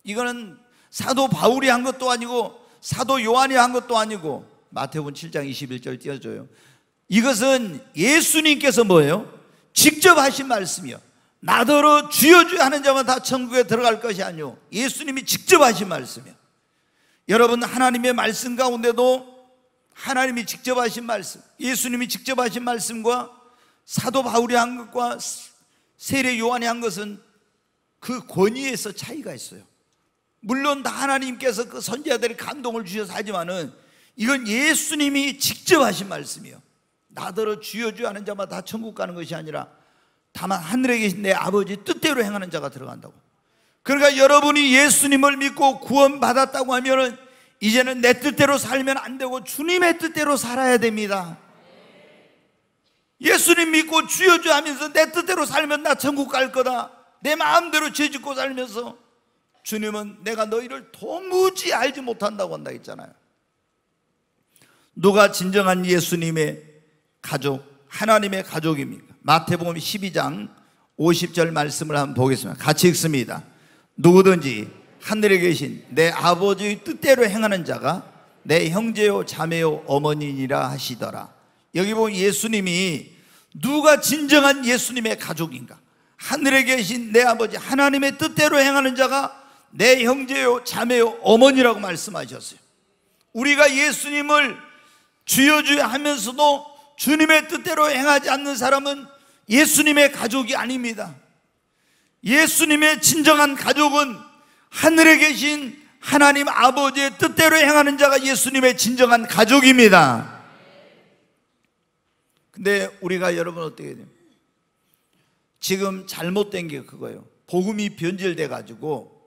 이거는 사도 바울이 한 것도 아니고 사도 요한이 한 것도 아니고, 마태복음 7장 21절 띄워줘요. 이것은 예수님께서 뭐예요? 직접 하신 말씀이요. 나더러 주여 주여 하는 자만 다 천국에 들어갈 것이 아니오. 예수님이 직접 하신 말씀이요. 여러분, 하나님의 말씀 가운데도 하나님이 직접 하신 말씀, 예수님이 직접 하신 말씀과 사도 바울이 한 것과 세례 요한이 한 것은 그 권위에서 차이가 있어요. 물론 다 하나님께서 그 선지자들의 감동을 주셔서 하지만은 이건 예수님이 직접 하신 말씀이요. 나더러 주여 주여 하는 자마다 다 천국 가는 것이 아니라 다만 하늘에 계신 내 아버지 뜻대로 행하는 자가 들어간다고. 그러니까 여러분이 예수님을 믿고 구원받았다고 하면은 이제는 내 뜻대로 살면 안 되고 주님의 뜻대로 살아야 됩니다. 예수님 믿고 주여 주여 하면서 내 뜻대로 살면 나 천국 갈 거다, 내 마음대로 죄 짓고 살면서, 주님은 내가 너희를 도무지 알지 못한다고 한다 했잖아요. 누가 진정한 예수님의 가족, 하나님의 가족입니까? 마태복음 12장 50절 말씀을 한번 보겠습니다. 같이 읽습니다. 누구든지 하늘에 계신 내 아버지의 뜻대로 행하는 자가 내 형제요 자매요 어머니니라 하시더라. 여기 보면 예수님이 누가 진정한 예수님의 가족인가? 하늘에 계신 내 아버지 하나님의 뜻대로 행하는 자가 내 형제요 자매요 어머니라고 말씀하셨어요. 우리가 예수님을 주여 주여 하면서도 주님의 뜻대로 행하지 않는 사람은 예수님의 가족이 아닙니다. 예수님의 진정한 가족은 하늘에 계신 하나님 아버지의 뜻대로 행하는 자가 예수님의 진정한 가족입니다. 근데 우리가 여러분 어떻게 돼요? 지금 잘못된 게 그거예요. 복음이 변질돼 가지고,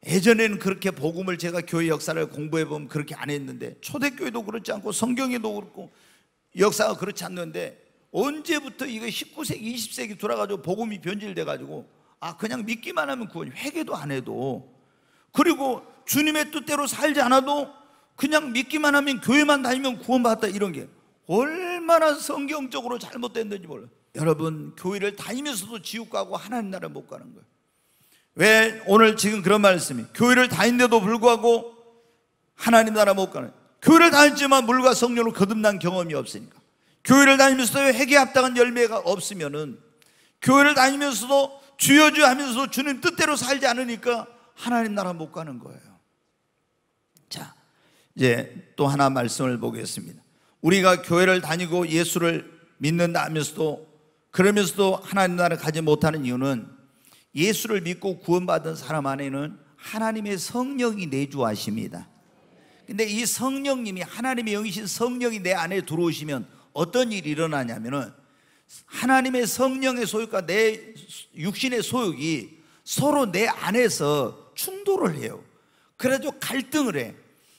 예전에는 그렇게 복음을 제가 교회 역사를 공부해 보면 그렇게 안 했는데, 초대교회도 그렇지 않고 성경에도 그렇고 역사가 그렇지 않는데, 언제부터 이거 19세기 20세기 돌아가지고 복음이 변질돼 가지고 그냥 믿기만 하면 구원, 회개도 안 해도, 그리고 주님의 뜻대로 살지 않아도 그냥 믿기만 하면 교회만 다니면 구원받았다, 이런 게 얼마나 성경적으로 잘못됐는지 몰라요. 여러분, 교회를 다니면서도 지옥 가고 하나님 나라 못 가는 거예요. 왜 오늘 지금 그런 말씀이, 교회를 다니는데도 불구하고 하나님 나라 못 가는, 교회를 다녔지만 물과 성령으로 거듭난 경험이 없으니까, 교회를 다니면서도 회개에 합당한 열매가 없으면은, 교회를 다니면서도 주여 주여 하면서도 주님 뜻대로 살지 않으니까 하나님 나라 못 가는 거예요. 자, 이제 또 하나 말씀을 보겠습니다. 우리가 교회를 다니고 예수를 믿는다 하면서도, 그러면서도 하나님 나라를 가지 못하는 이유는, 예수를 믿고 구원받은 사람 안에는 하나님의 성령이 내주하십니다. 근데 이 성령님이, 하나님의 영이신 성령이 내 안에 들어오시면 어떤 일이 일어나냐면은, 하나님의 성령의 소욕과 내 육신의 소욕이 서로 내 안에서 충돌을 해요. 그래가지고 갈등을 해.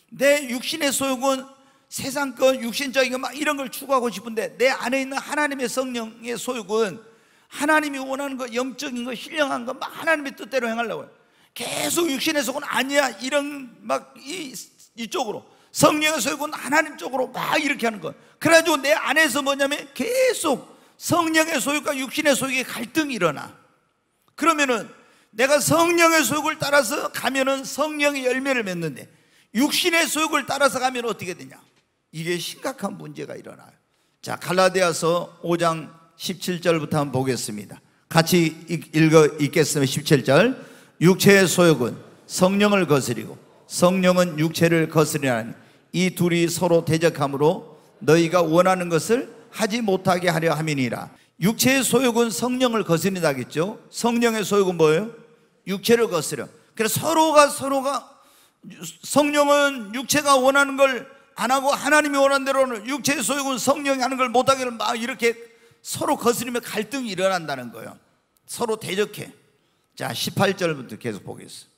내 육신의 소욕은 세상 것, 육신적인 것 막 이런 걸 추구하고 싶은데, 내 안에 있는 하나님의 성령의 소욕은 하나님이 원하는 것, 영적인 것, 신령한 것 막 하나님의 뜻대로 행하려고 해요. 계속 육신의 소욕은 아니야, 이런 막 이쪽으로, 성령의 소욕은 하나님 쪽으로 막 이렇게 하는 것. 그래가지고 내 안에서 뭐냐면 계속 성령의 소욕과 육신의 소욕의 갈등이 일어나. 그러면은 내가 성령의 소욕을 따라서 가면은 성령의 열매를 맺는데, 육신의 소욕을 따라서 가면 어떻게 되냐? 이게 심각한 문제가 일어나요. 자, 갈라디아서 5장 17절부터 한번 보겠습니다. 같이 읽겠습니다. 17절. 육체의 소욕은 성령을 거스리고 성령은 육체를 거스리나니 이 둘이 서로 대적하므로 너희가 원하는 것을 하지 못하게 하려 함이니라. 육체의 소욕은 성령을 거스린다겠죠. 성령의 소욕은 뭐예요? 육체를 거스려. 그래서 서로가 성령은 육체가 원하는 걸 안 하고, 하나님이 원하는 대로는 육체의 소욕은 성령이 하는 걸 못하게 막 이렇게 서로 거스리며 갈등이 일어난다는 거예요. 서로 대적해. 자, 18절부터 계속 보겠습니다.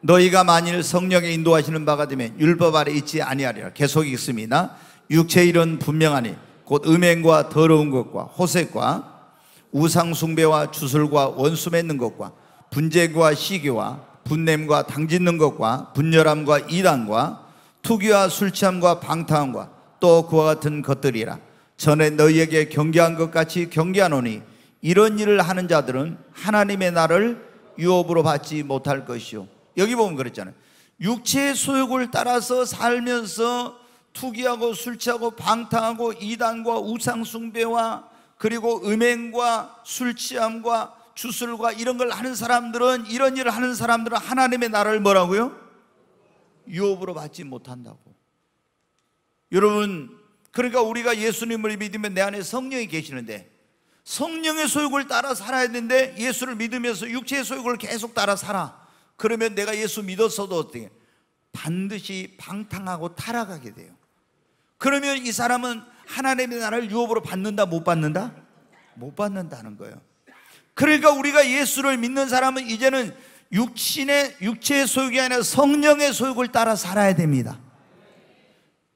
너희가 만일 성령의 인도하시는 바가 되면 율법 아래 있지 아니하리라. 계속 읽습니다. 육체의 일은 분명하니 곧 음행과 더러운 것과 호색과 우상 숭배와 주술과 원수 맺는 것과 분쟁과 시기와 분냄과 당짓는 것과 분열함과 이단과 투기와 술취함과 방탕함과 또 그와 같은 것들이라. 전에 너희에게 경계한 것 같이 경계하노니 이런 일을 하는 자들은 하나님의 날을 유업으로 받지 못할 것이요. 여기 보면 그랬잖아요. 육체의 소욕을 따라서 살면서 투기하고 술취하고 방탕하고 이단과 우상 숭배와 그리고 음행과 술취함과 주술과 이런 걸 하는 사람들은, 이런 일을 하는 사람들은 하나님의 나라를 뭐라고요? 유업으로 받지 못한다고. 여러분, 그러니까 우리가 예수님을 믿으면 내 안에 성령이 계시는데, 성령의 소욕을 따라 살아야 되는데 예수를 믿으면서 육체의 소욕을 계속 따라 살아. 그러면 내가 예수 믿었어도 어떻게 해? 반드시 방탕하고 타락하게 돼요. 그러면 이 사람은 하나님의 나라를 유업으로 받는다, 못 받는다? 못 받는다는 거예요. 그러니까 우리가 예수를 믿는 사람은 이제는 육체의 소욕이 아니라 성령의 소욕을 따라 살아야 됩니다.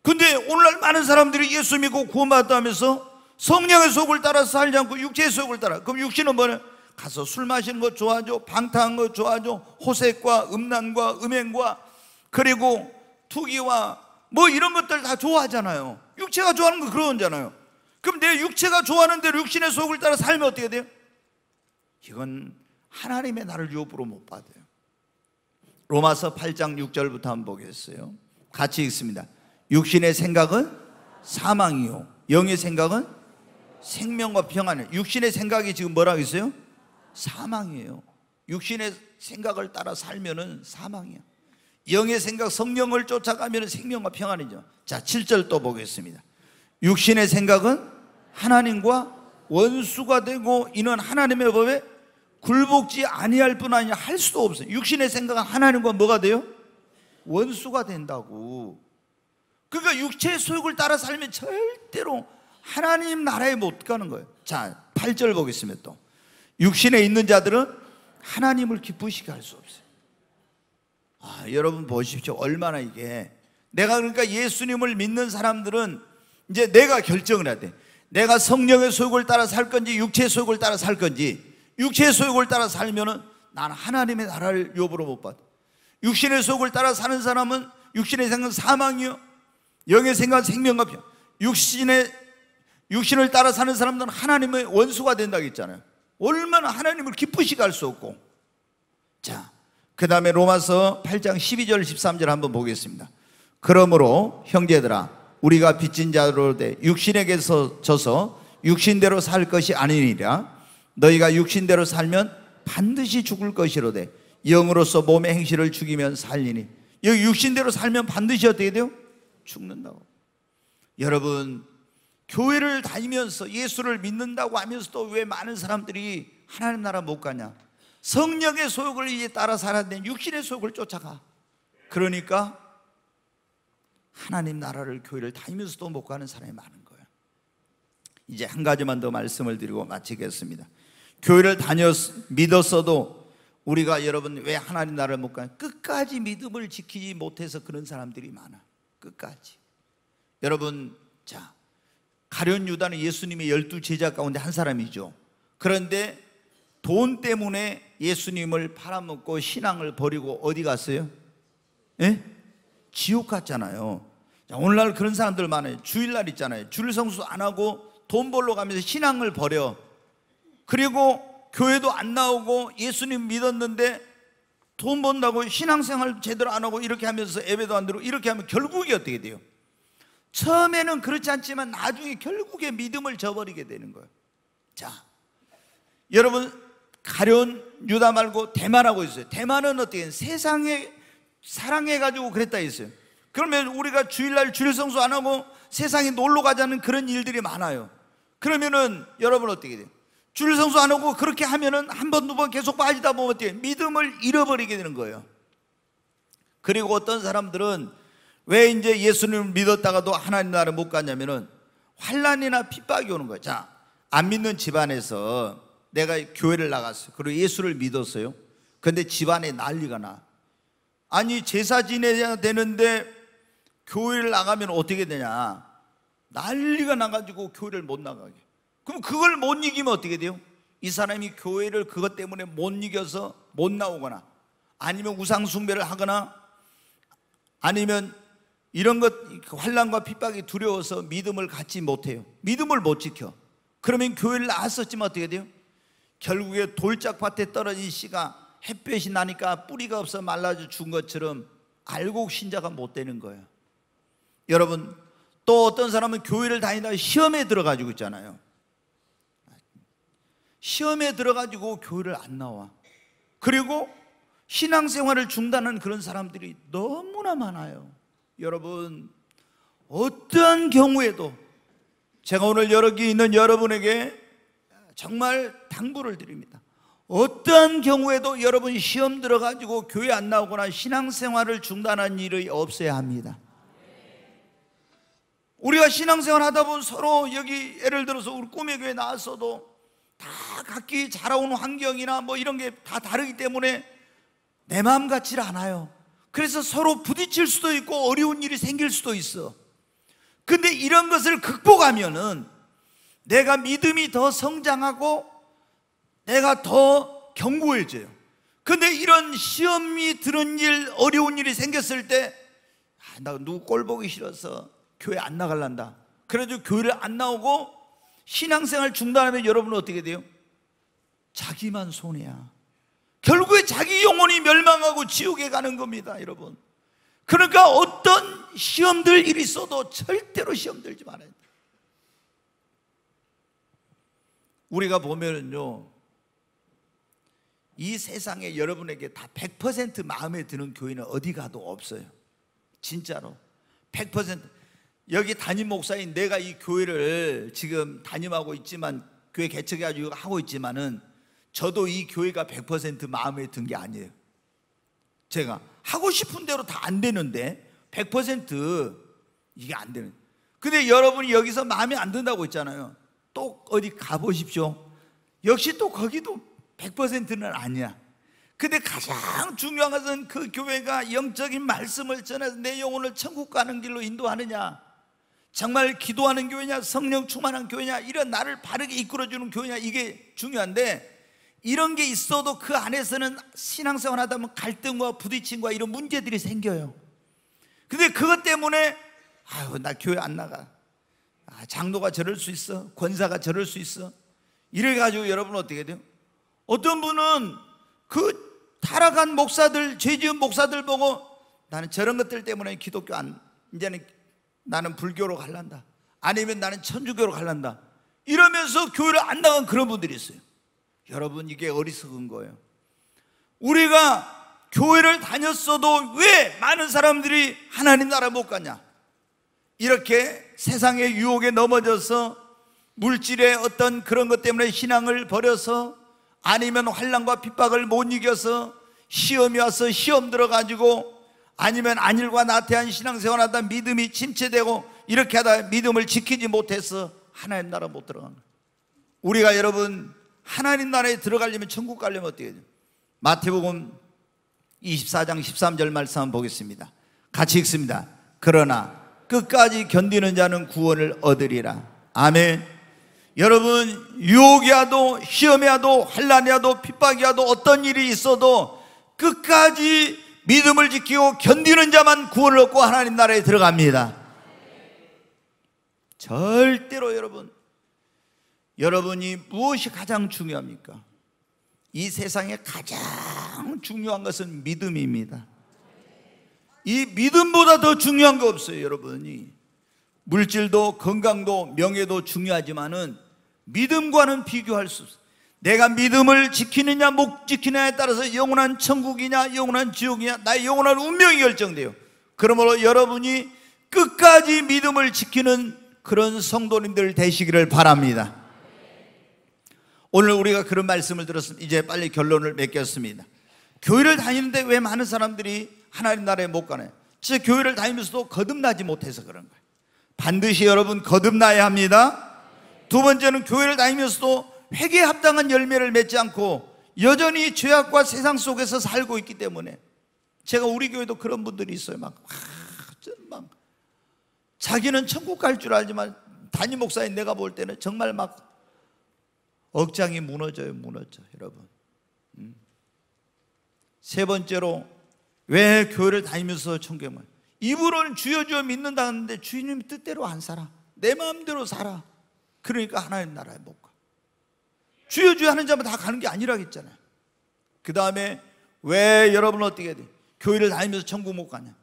근데 오늘날 많은 사람들이 예수 믿고 구원받았다 하면서 성령의 소욕을 따라서 살지 않고 육체의 소욕을 따라. 그럼 육신은 뭐냐? 가서 술 마시는 거 좋아하죠, 방탕한 거 좋아하죠, 호색과 음란과 음행과 그리고 투기와 뭐 이런 것들 다 좋아하잖아요. 육체가 좋아하는 거 그런 거잖아요. 그럼 내 육체가 좋아하는 대로 육신의 소욕을 따라 살면 어떻게 돼요? 이건 하나님의 나를 유업으로 못 받아요. 로마서 8장 6절부터 한번 보겠어요. 같이 읽습니다. 육신의 생각은 사망이요 영의 생각은 생명과 평안이에요. 육신의 생각이 지금 뭐라고 했어요? 사망이에요. 육신의 생각을 따라 살면은 사망이야. 영의 생각, 성령을 쫓아가면 생명과 평안이죠. 자, 7절 또 보겠습니다. 육신의 생각은 하나님과 원수가 되고 이는 하나님의 법에 굴복지 아니할 뿐 아니라 할 수도 없어요. 육신의 생각은 하나님과 뭐가 돼요? 원수가 된다고. 그러니까 육체의 소욕을 따라 살면 절대로 하나님 나라에 못 가는 거예요. 자, 8절 보겠습니다. 또 육신에 있는 자들은 하나님을 기쁘시게 할 수 없어요. 여러분 보십시오. 얼마나 이게, 내가 그러니까 예수님을 믿는 사람들은 이제 내가 결정을 해야 돼. 내가 성령의 소욕을 따라 살 건지 육체의 소욕을 따라 살 건지. 육체의 소욕을 따라 살면은 나는 하나님의 나라를 유업으로 못 받아. 육신의 소욕을 따라 사는 사람은 육신의 생각은 사망이요, 영의 생각은 생명과 평. 육신을 따라 사는 사람들은 하나님의 원수가 된다고 했잖아요. 얼마나 하나님을 기쁘시게 할 수 없고. 자, 그 다음에 로마서 8장 12절 13절 한번 보겠습니다. 그러므로 형제들아, 우리가 빚진 자로 돼 육신에게서 져서 육신대로 살 것이 아니니라. 너희가 육신대로 살면 반드시 죽을 것이로되 영으로서 몸의 행실을 죽이면 살리니. 여기 육신대로 살면 반드시 어떻게 돼요? 죽는다고. 여러분, 교회를 다니면서 예수를 믿는다고 하면서도 왜 많은 사람들이 하나님 나라 못 가냐? 성령의 소욕을 이제 따라 살아야 되는 육신의 소욕을 쫓아가. 그러니까 하나님 나라를, 교회를 다니면서도 못 가는 사람이 많은 거예요. 이제 한 가지만 더 말씀을 드리고 마치겠습니다. 교회를 믿었어도 우리가, 여러분, 왜 하나님 나라를 못 가냐? 끝까지 믿음을 지키지 못해서 그런 사람들이 많아. 끝까지. 여러분, 자, 가룟 유다는 예수님의 12제자 가운데 한 사람이죠. 그런데 돈 때문에 예수님을 팔아먹고 신앙을 버리고 어디 갔어요? 예? 지옥 갔잖아요. 자, 오늘날 그런 사람들 많아요. 주일날 있잖아요. 주일 성수 안 하고 돈 벌러 가면서 신앙을 버려. 그리고 교회도 안 나오고 예수님 믿었는데 돈 번다고 신앙생활 제대로 안 하고 이렇게 하면서 예배도 안 드리고 이렇게 하면 결국이 어떻게 돼요? 처음에는 그렇지 않지만 나중에 결국에 믿음을 저버리게 되는 거예요. 자, 여러분, 가룟 유다 말고 대만하고 있어요. 대만은 어떻게 세상에 사랑해가지고 그랬다 했어요. 그러면 우리가 주일날 주일 성수 안 하고 세상에 놀러 가자는 그런 일들이 많아요. 그러면은 여러분 어떻게 돼요? 주일 성수 안 하고 그렇게 하면은 한 번, 두 번 계속 빠지다 보면 어떻게 돼요? 믿음을 잃어버리게 되는 거예요. 그리고 어떤 사람들은 왜 이제 예수님을 믿었다가도 하나님 나라를 못 가냐면은 환난이나 핍박이 오는 거예요. 자, 안 믿는 집안에서 내가 교회를 나갔어요. 그리고 예수를 믿었어요. 근데 집안에 난리가 나. 아니, 제사 지내야 되는데 교회를 나가면 어떻게 되냐? 난리가 나가지고 교회를 못 나가게. 그럼 그걸 못 이기면 어떻게 돼요? 이 사람이 교회를 그것 때문에 못 이겨서 못 나오거나, 아니면 우상 숭배를 하거나, 아니면 이런 것, 환난과 핍박이 두려워서 믿음을 갖지 못해요. 믿음을 못 지켜. 그러면 교회를 나왔었지만 어떻게 돼요? 결국에 돌짝밭에 떨어진 씨가 햇볕이 나니까 뿌리가 없어 말라져 죽은 것처럼 알곡 신자가 못 되는 거예요. 여러분, 또 어떤 사람은 교회를 다니다가 시험에 들어가지고 있잖아요. 시험에 들어가지고 교회를 안 나와. 그리고 신앙생활을 중단하는 그런 사람들이 너무나 많아요. 여러분, 어떠한 경우에도 제가 오늘 여기 있는 여러분에게 정말 당부를 드립니다. 어떠한 경우에도 여러분 시험 들어가지고 교회 안 나오거나 신앙생활을 중단한 일이 없어야 합니다. 우리가 신앙생활 하다 보면 서로, 여기 예를 들어서 우리 꿈의 교회 나왔어도 다 각기 자라온 환경이나 뭐 이런 게 다 다르기 때문에 내 마음 같지 않아요. 그래서 서로 부딪힐 수도 있고 어려운 일이 생길 수도 있어. 근데 이런 것을 극복하면은 내가 믿음이 더 성장하고 내가 더 견고해져요. 근데 이런 시험이 드는 일, 어려운 일이 생겼을 때, 나 누구 꼴 보기 싫어서 교회 안 나갈란다. 그래도 교회를 안 나오고 신앙생활 중단하면 여러분은 어떻게 돼요? 자기만 손해야. 결국에 자기 영혼이 멸망하고 지옥에 가는 겁니다, 여러분. 그러니까 어떤 시험들 일이 있어도 절대로 시험 들지 말아야 돼요. 우리가 보면은요, 이 세상에 여러분에게 다 100% 마음에 드는 교회는 어디 가도 없어요. 진짜로 100%. 여기 담임 목사인 내가 이 교회를 지금 담임하고 있지만, 교회 개척해가지고 하고 있지만은, 저도 이 교회가 100% 마음에 든 게 아니에요. 제가 하고 싶은 대로 다 안 되는데 100% 이게 안 되는. 근데 여러분이 여기서 마음에 안 든다고 했잖아요. 또 어디 가보십시오. 역시 또 거기도 100%는 아니야. 근데 가장 중요한 것은 그 교회가 영적인 말씀을 전해서 내 영혼을 천국 가는 길로 인도하느냐, 정말 기도하는 교회냐, 성령 충만한 교회냐, 이런 나를 바르게 이끌어주는 교회냐, 이게 중요한데, 이런 게 있어도 그 안에서는 신앙생활 하다 보면 갈등과 부딪힘과 이런 문제들이 생겨요. 근데 그것 때문에 아유, 나 교회 안 나가, 장로가 저럴 수 있어, 권사가 저럴 수 있어, 이래가지고 여러분 어떻게 돼요? 어떤 분은 그 타락한 목사들, 죄 지은 목사들 보고 나는 저런 것들 때문에 기독교 이제는 나는 불교로 갈란다, 아니면 나는 천주교로 갈란다, 이러면서 교회를 안 나간 그런 분들이 있어요. 여러분, 이게 어리석은 거예요. 우리가 교회를 다녔어도 왜 많은 사람들이 하나님 나라 못 가냐? 이렇게 세상의 유혹에 넘어져서 물질의 어떤 그런 것 때문에 신앙을 버려서, 아니면 환난과 핍박을 못 이겨서 시험이 와서 시험 들어가지고, 아니면 안일과 나태한 신앙생활하다 믿음이 침체되고, 이렇게 하다 믿음을 지키지 못해서 하나님 나라 못 들어간 거예요. 우리가 여러분 하나님 나라에 들어가려면, 천국 가려면 어떻게 해야 돼요? 마태복음 24장 13절 말씀 한번 보겠습니다. 같이 읽습니다. 그러나 끝까지 견디는 자는 구원을 얻으리라. 아멘. 여러분, 유혹이 와도, 시험이 와도, 환난이 와도, 핍박이 와도, 어떤 일이 있어도 끝까지 믿음을 지키고 견디는 자만 구원을 얻고 하나님 나라에 들어갑니다. 절대로 여러분이 무엇이 가장 중요합니까? 이 세상에 가장 중요한 것은 믿음입니다. 이 믿음보다 더 중요한 거 없어요. 여러분이 물질도 건강도 명예도 중요하지만은 믿음과는 비교할 수 없어요. 내가 믿음을 지키느냐 못 지키느냐에 따라서 영원한 천국이냐 영원한 지옥이냐, 나의 영원한 운명이 결정돼요. 그러므로 여러분이 끝까지 믿음을 지키는 그런 성도님들 되시기를 바랍니다. 오늘 우리가 그런 말씀을 들었습니다. 이제 빨리 결론을 맺겠습니다. 교회를 다니는데 왜 많은 사람들이 하나님 나라에 못 가나요? 진짜 교회를 다니면서도 거듭나지 못해서 그런 거예요. 반드시 여러분 거듭나야 합니다. 두 번째는 교회를 다니면서도 회개에 합당한 열매를 맺지 않고 여전히 죄악과 세상 속에서 살고 있기 때문에, 제가 우리 교회도 그런 분들이 있어요. 막 자기는 천국 갈 줄 알지만 담임 목사인 내가 볼 때는 정말 막 억장이 무너져 여러분. 세 번째로, 왜 교회를 다니면서 청교만, 입으로는 주여 주여 믿는다는데 주님 뜻대로 안 살아, 내 마음대로 살아. 그러니까 하나님 나라에 못 가. 주여 주여 하는 자만 다 가는 게 아니라겠잖아요. 그 다음에 왜 여러분은 어떻게 해야 돼? 교회를 다니면서 천국 못 가냐?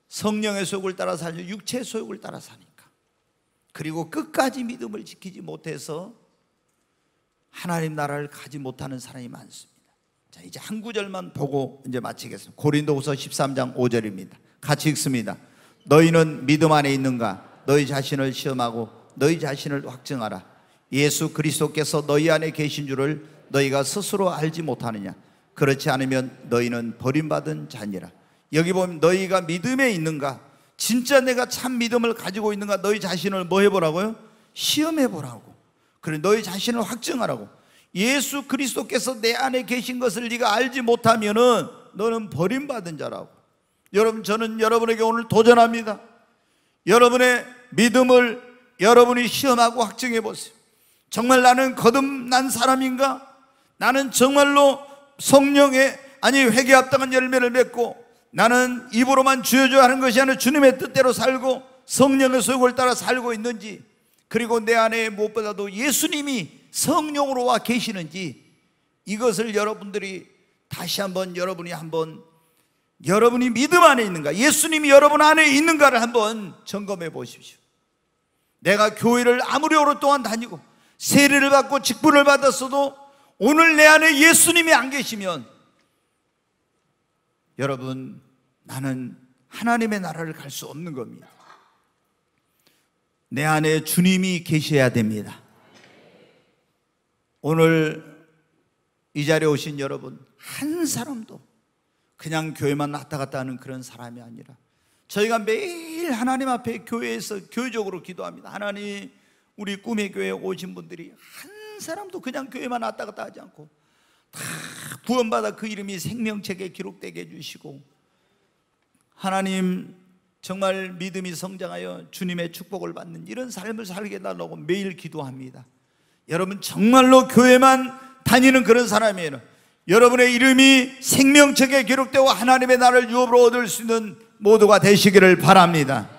성령의 소욕을 따라 살죠. 육체의 소욕을 따라 사니까. 그리고 끝까지 믿음을 지키지 못해서 하나님 나라를 가지 못하는 사람이 많습니다. 자, 이제 한 구절만 보고 이제 마치겠습니다. 고린도후서 13장 5절입니다. 같이 읽습니다. 너희는 믿음 안에 있는가? 너희 자신을 시험하고 너희 자신을 확증하라. 예수 그리스도께서 너희 안에 계신 줄을 너희가 스스로 알지 못하느냐? 그렇지 않으면 너희는 버림받은 자니라. 여기 보면 너희가 믿음에 있는가? 진짜 내가 참 믿음을 가지고 있는가? 너희 자신을 뭐 해보라고요? 시험해보라고. 그래, 너희 자신을 확증하라고. 예수 그리스도께서 내 안에 계신 것을 네가 알지 못하면은 너는 버림받은 자라고. 여러분, 저는 여러분에게 오늘 도전합니다. 여러분의 믿음을 여러분이 시험하고 확증해 보세요. 정말 나는 거듭난 사람인가? 나는 정말로 성령의 회개에 합당한 열매를 맺고, 나는 입으로만 주여 주여 하는 것이 아니라 주님의 뜻대로 살고 성령의 소욕을 따라 살고 있는지, 그리고 내 안에 무엇보다도 예수님이 성령으로 와 계시는지, 이것을 여러분들이 다시 한번 여러분이 믿음 안에 있는가, 예수님이 여러분 안에 있는가를 한번 점검해 보십시오. 내가 교회를 아무리 오랫동안 다니고 세례를 받고 직분을 받았어도 오늘 내 안에 예수님이 안 계시면 여러분, 나는 하나님의 나라를 갈 수 없는 겁니다. 내 안에 주님이 계셔야 됩니다. 오늘 이 자리에 오신 여러분 한 사람도 그냥 교회만 왔다 갔다 하는 그런 사람이 아니라, 저희가 매일 하나님 앞에 교회에서 교회적으로 기도합니다. 하나님, 우리 꿈의 교회에 오신 분들이 한 사람도 그냥 교회만 왔다 갔다 하지 않고 다 구원받아 그 이름이 생명책에 기록되게 해주시고, 하나님 정말 믿음이 성장하여 주님의 축복을 받는 이런 삶을 살게 해달라고 매일 기도합니다. 여러분, 정말로 교회만 다니는 그런 사람이에요. 여러분의 이름이 생명책에 기록되고 하나님의 나라를 유업으로 얻을 수 있는 모두가 되시기를 바랍니다.